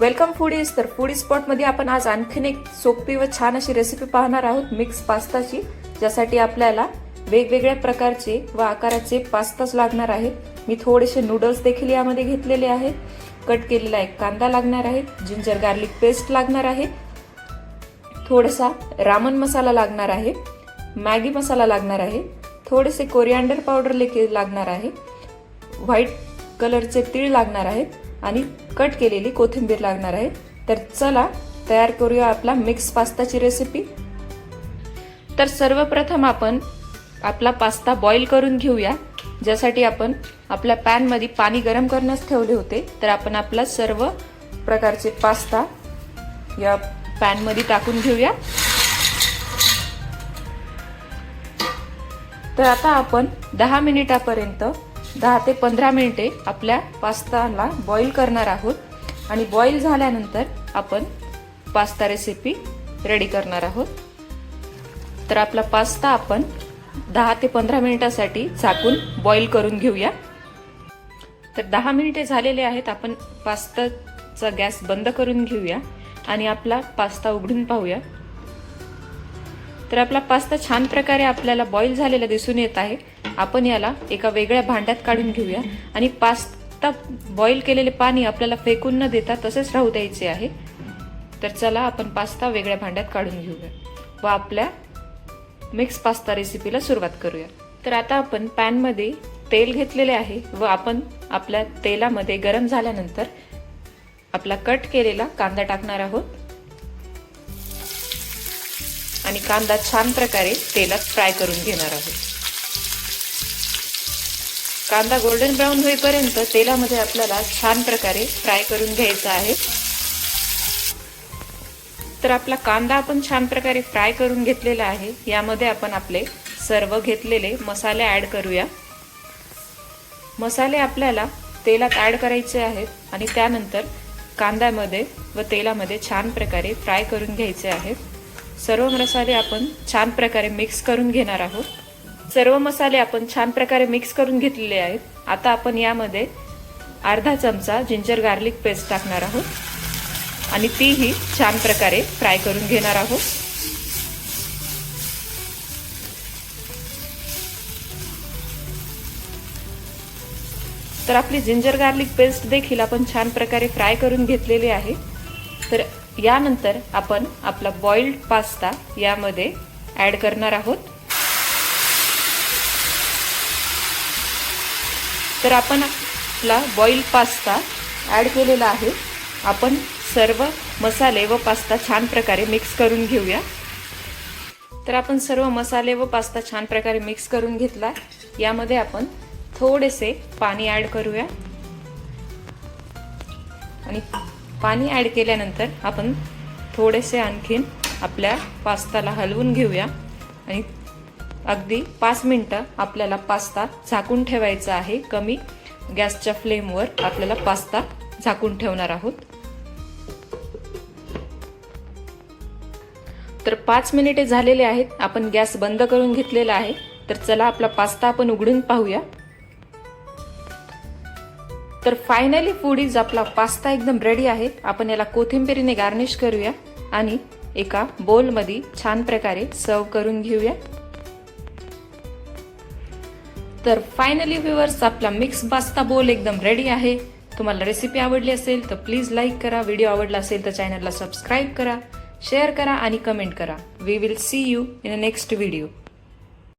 Welcome foodies. तर foodie spot मध्ये आपण आज आणखीन एक सोपी व छान अशी रेसिपी पाहणार आहोत, मिक्स पास्ताची. ज्यासाठी आपल्याला वेगवेगळ्या प्रकारचे व आकाराचे पास्ताच लागणार आहेत. मी थोडेसे नूडल्स देखील यामध्ये घेतलेले आहेत. कट केलेला एक कांदा लागणार आहे, जिंजर गार्लिक पेस्ट लागणार आहे, थोडासा रामन मसाला लागणार आहे, मॅगी मसाला लागणार आहे, थोडेसे कोरिअँडर पावडर लागणार आहे, व्हाईट कलरचे तीळ लागणार आहेत आणि कट केलेली कोथिंबीर लागणार आहे. तर चला तयार करूया आपला मिक्स पास्ताची रेसिपी. तर सर्वप्रथम आपण आपला पास्ता बॉईल करून घेऊया. ज्यासाठी आपण आपल्या पॅन मध्ये पाणी गरम करण्यास ठेवले होते. तर आपण आपला सर्व प्रकारचे पास्ता या पॅन मध्ये टाकून घेऊया. तर आता आपण 10 मिनिटापर्यंत 10 ते 15 मिनिटे आपल्या पास्ताला बॉईल करणार आहोत आणि बॉईल झाल्यानंतर आपण पास्ता रेसिपी रेडी करणार आहोत. तर आपला पास्ता आपण 10 ते 15 मिनिटांसाठी झाकून बॉईल करून घेऊया. तर 10 मिनिटे झालेले आहेत. आपण पास्ताचा गॅस बंद करून घेऊया आणि आपला पास्ता उघडून पाहूया. तर आपला पास्ता छान प्रकारे आपल्याला बॉईल झालेला दिसून येत आहे. आपण याला एका वेगळ्या भांड्यात काढून घेऊया आणि पास्ता बॉईल केलेले पाणी आपल्याला फेकून न देता तसेच राहू द्यायचे आहे. तर चला आपण पास्ता वेगळ्या भांड्यात काढून घेऊया व आपल्या मिक्स पास्ता रेसिपीला सुरुवात करूया. तर आता आपण पॅन मध्ये तेल घेतलेले आहे व आपण आपल्या तेलामध्ये गरम झाल्यानंतर आपला कट केलेला कांदा टाकणार आहोत आणि कांदा छान प्रकारे तेलात फ्राय करून घेणार आहोत. कांदा गोल्डन ब्राऊन होईपर्यंत तेलामध्ये आपल्याला छान प्रकारे फ्राय करून घ्यायचा आहे. तर आपला कांदा आपण छान प्रकारे फ्राय करून घेतलेला आहे. यामध्ये आपण आपले सर्व घेतलेले मसाले ऍड करूया. मसाले आपल्याला तेलात ऍड करायचे आहेत आणि त्यानंतर कांद्यामध्ये व तेलामध्ये छान प्रकारे फ्राय करून घ्यायचे आहेत. सर्व मसाले आपण छान प्रकारे मिक्स करून घेणार आहोत. सर्व मसाले आपण छान प्रकारे मिक्स करून घेतलेले आहेत. आता आपण यामध्ये अर्धा चमचा जिंजर गार्लिक पेस्ट टाकणार आहोत आणि तीही छान प्रकारे फ्राय करून घेणार आहोत. तर आपली जिंजर गार्लिक पेस्ट देखील आपण छान प्रकारे फ्राय करून घेतलेली आहे. तर यानंतर आपण आपला बॉइल्ड पास्ता यामध्ये ऍड करणार आहोत. तर आपण आपला बॉइल्ड पास्ता ऍड केलेला आहे. आपण सर्व मसाले व पास्ता छान प्रकारे मिक्स करून घेऊया. तर आपण सर्व मसाले व पास्ता छान प्रकारे मिक्स करून घेतला. यामध्ये आपण थोडेसे पाणी ऍड करूया आणि पाणी ऍड केल्यानंतर आपण थोडेसे आणखीन आपल्या पास्ताला हलवून घेऊया आणि अगदी 5 मिनिटं आपल्याला पास्ता झाकून ठेवायचा आहे. कमी गॅसच्या फ्लेमवर आपल्याला पास्ता झाकून ठेवणार आहोत. तर 5 मिनिटे झालेले आहेत. आपण गॅस बंद करून घेतलेला आहे. तर चला आपला पास्ता आपण उघडून पाहूया. तर फायनली फूडीज आपला पास्ता एकदम रेडी आहे. आपण याला कोथिंबीरीने गार्निश करूया आणि एका बोल मध्ये छान प्रकारे सर्व करून घेऊया. तर फायनली व्ह्यूअर्स आपला मिक्स पास्ता बोल एकदम रेडी आहे. तुम्हाला रेसिपी आवडली असेल तर प्लीज लाईक करा. व्हिडिओ आवडला असेल तर चॅनलला सबस्क्राईब करा, शेअर करा आणि कमेंट करा. We will see you in a next video.